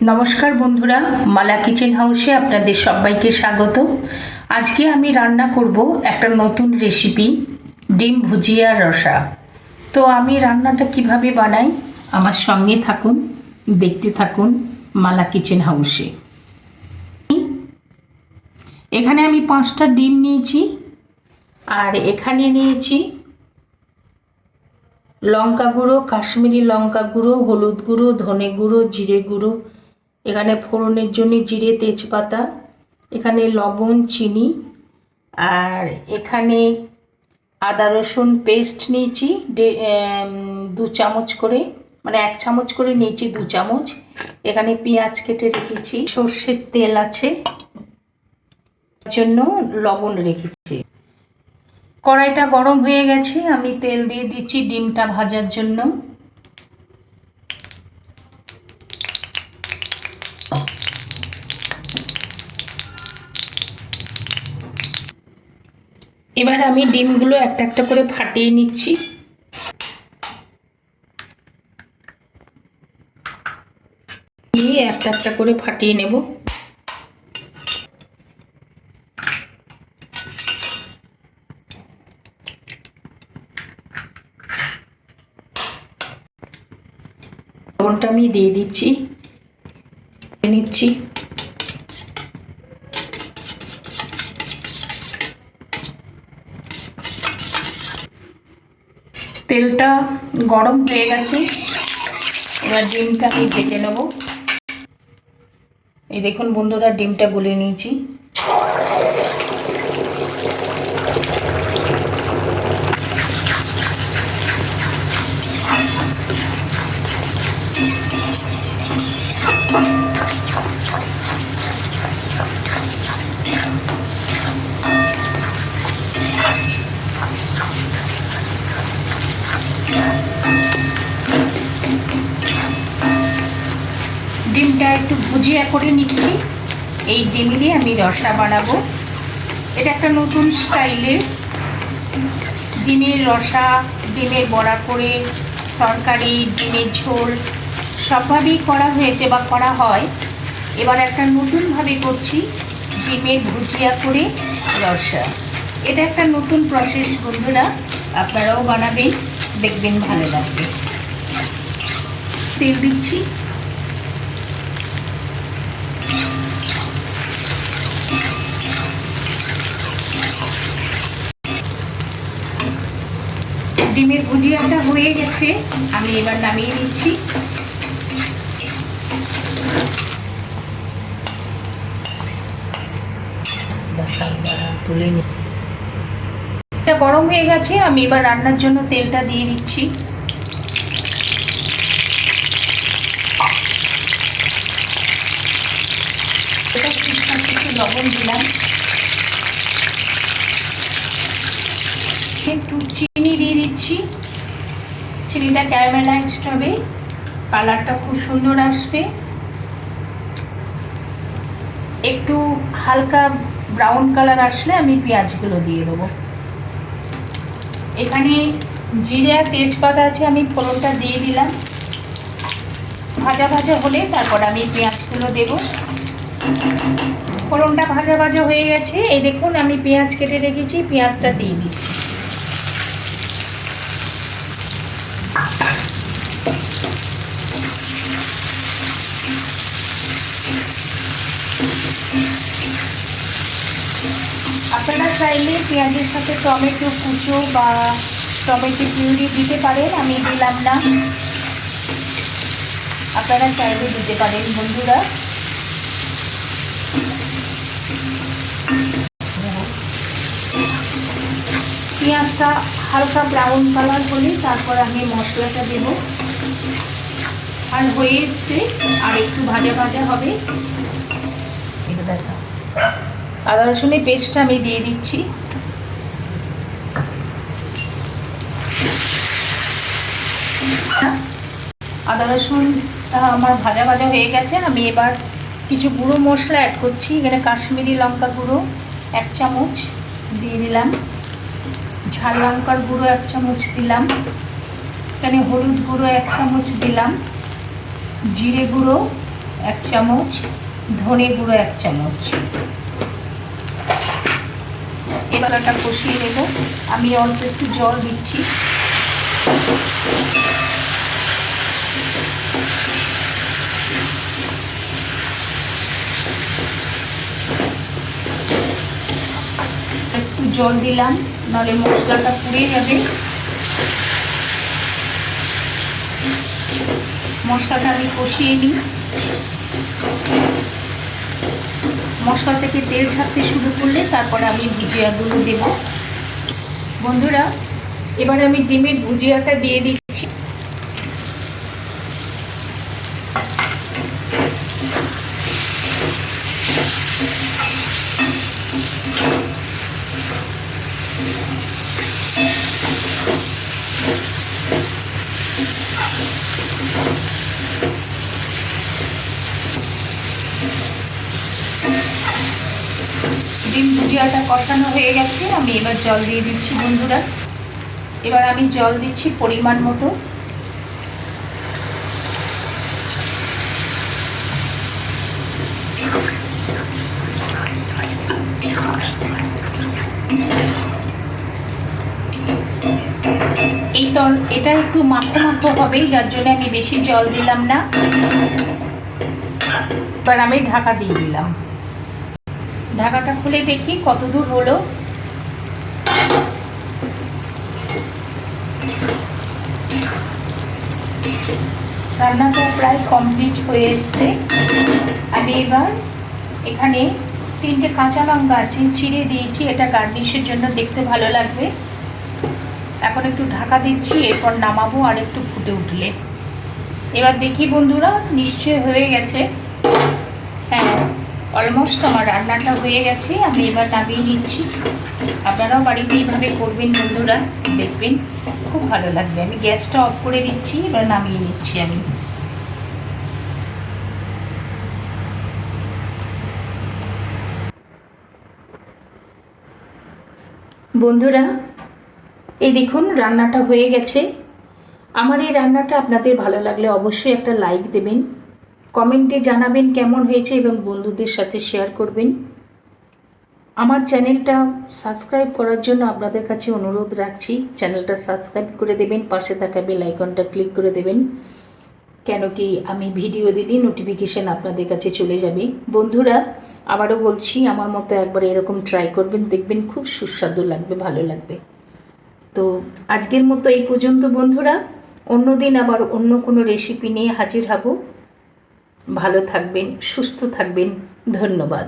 নমস্কার বন্ধুরা, মালা কিচেন হাউসে আপনাদের সবাইকে স্বাগত। আজকে আমি রান্না করব একটা নতুন রেসিপি, ডিম ভুজিয়া রসা। তো আমি রান্নাটা কিভাবে বানাই আমার সঙ্গে থাকুন, দেখতে থাকুন মালা কিচেন হাউসে। এখানে আমি 5টা ডিম নিয়েছি, আর এখানে নিয়েছি লঙ্কা গুঁড়ো, কাশ্মীরি লঙ্কা গুঁড়ো, হলুদ গুঁড়ো, ধনে গুঁড়ো, জিরে গুঁড়ো, এখানে ফোড়নের জন্য জিরে, তেজপাতা, এখানে লবণ, চিনি, আর এখানে আদা রসুন পেস্ট নিয়েছি 2 চামচ করে, মানে 1 চামচ করে নিয়েছি 2 চামচ। এখানে পেঁয়াজ কেটে রেখেছি, সর্ষের তেল আছে, জন্য লবণ রেখেছি। কড়াইটা গরম হয়ে গেছে, আমি তেল দিয়ে দিচ্ছি ডিমটা ভাজার জন্য। এবার আমি ডিমগুলো একটা একটা করে ফাটিয়ে নিচ্ছি। নিয়ে একটা একটা করে ফাটিয়ে নেব। লবণটা আমি দিয়ে দিচ্ছি, নিচ্ছি। তেলটা গরম হয়ে গেছে, এবার ডিমটা আমি ভেজে নেব। এই দেখুন বন্ধুরা, ডিমটা গুলে নিয়েছি। ডিমটা একটু ভুজিয়া করে নিচ্ছি। এই ডিম দিয়ে আমি রসা বানাবো। এটা একটা নতুন স্টাইলের ডিমের রসা, ডিমের বড়া করে তরকারি, ডিমের ঝোল সবভাবেই করা হয়েছে বা করা হয়। এবার একটা নতুনভাবে করছি, ডিমের ভুজিয়া করে রসা। এটা একটা নতুন প্রসেস বন্ধুরা, আপনারাও বানাবেন, দেখবেন ভালো লাগবে। তেল দিচ্ছি, ডিমের ভুজিয়াটা হয়ে গেছে, আমি এবার নামিয়ে নিচ্ছি। তুলে নি, এটা গরম হয়ে গেছে, আমি এবার রান্নার জন্য তেলটা দিয়ে দিচ্ছি। একটু লবণ দিলাম, একটু চিনি দিয়ে দিচ্ছি। চিনিটা ক্যারামেলাইজড হবে, কালারটা খুব সুন্দর আসবে। একটু হালকা ব্রাউন কালার আসলে আমি পেঁয়াজগুলো দিয়ে দেবো। এখানে জিরে আর তেজপাতা আছে, আমি ফোড়নটা দিয়ে দিলাম। ভাজা ভাজা হলে তারপর আমি পেঁয়াজগুলো দেব। ফোড়নটা ভাজা ভাজা হয়ে গেছে, এই দেখুন আমি পেঁয়াজ কেটে রেখেছি, পেঁয়াজটা দিয়ে দিচ্ছি। আপনারা চাইলে পেঁয়াজের সাথে টমেটো কুচো বা টমেটো পিউরি দিতে পারেন, আমি দিলাম না, আপনারা চাইলে দিতে পারেন বন্ধুরা। পেঁয়াজটা হালকা ব্রাউন কালার হলে তারপর আমি মশলাটা দেব। আর হয়ে এসছে, আর একটু ভাজা ভাজা হবে। এটা দেখা, আদা রসুনের পেস্টটা আমি দিয়ে দিচ্ছি। আদা রসুনটা আমার ভাজা ভাজা হয়ে গেছে, আমি এবার কিছু গুঁড়ো মশলা অ্যাড করছি। এখানে কাশ্মীরি লঙ্কা গুঁড়ো 1 চামচ দিয়ে দিলাম, ঝাল লঙ্কার গুঁড়ো 1 চামচ দিলাম, এখানে হলুদ গুঁড়ো 1 চামচ দিলাম, জিরে গুঁড়ো 1 চামচ, ধনে গুঁড়ো 1 চামচ। এবার এটা কষিয়ে নেব। আমি অল্প একটু জল দিচ্ছি। একটু জল দিলাম, নাহলে মশলাটা পুড়ে যাবে। মশলাটা আমি কষিয়ে নিই। মশলা থেকে তেল ছাড়তে শুরু করলে তারপরে আমি ভুজিয়াগুলো দেব। বন্ধুরা, এবার আমি ডিমের ভুজিয়াটা দিয়ে দিচ্ছি। ডিম ভুজিয়াটা কষানো হয়ে গেছে, আমি এবার জল দিয়ে দিচ্ছি। বন্ধুরা, এবার আমি জল দিচ্ছি পরিমাণ মতো। এটা একটু মাখো মাখো হবে, যার জন্য আমি বেশি জল দিলাম না। এবার আমি ঢাকা দিয়ে দিলাম। ঢাকাটা খুলে দেখি কত দূর হলো। রান্নাটা প্রায় কমপ্লিট হয়ে এসছে। আমি এবার এখানে 3টে কাঁচা লঙ্কা আছে, চিড়ে দিয়েছি, এটা গার্নিশের জন্য, দেখতে ভালো লাগবে। এখন একটু ঢাকা দিচ্ছি, এরপর নামাবো আর একটু ফুটে উঠলে। এবার দেখি বন্ধুরা, নিশ্চয় হয়ে গেছে। হ্যাঁ, অলমোস্ট আমার রান্নাটা হয়ে গেছে। আমি এবার নামিয়ে নিচ্ছি। আপনারাও বাড়িতে এইভাবে করবেন বন্ধুরা, দেখবেন খুব ভালো লাগবে। আমি গ্যাসটা অফ করে দিচ্ছি, এবার নামিয়ে নিচ্ছি আমি। বন্ধুরা, এই দেখুন রান্নাটা হয়ে গেছে। আমার এই রান্নাটা আপনাদের ভালো লাগলে অবশ্যই একটা লাইক দেবেন, কমেন্টে জানাবেন কেমন হয়েছে এবং বন্ধুদের সাথে শেয়ার করবেন। আমার চ্যানেলটা সাবস্ক্রাইব করার জন্য আপনাদের কাছে অনুরোধ রাখছি। চ্যানেলটা সাবস্ক্রাইব করে দেবেন, পাশে থাকা বেল আইকনটা ক্লিক করে দেবেন, কেন কি আমি ভিডিও দিলেই নোটিফিকেশান আপনাদের কাছে চলে যাবে। বন্ধুরা, আবারও বলছি, আমার মতো একবার এরকম ট্রাই করবেন, দেখবেন খুব সুস্বাদু লাগবে, ভালো লাগবে। তো আজকের মতো এই পর্যন্ত বন্ধুরা। অন্য দিন আবার অন্য কোনো রেসিপি নিয়ে হাজির হব। ভালো থাকবেন, সুস্থ থাকবেন। ধন্যবাদ।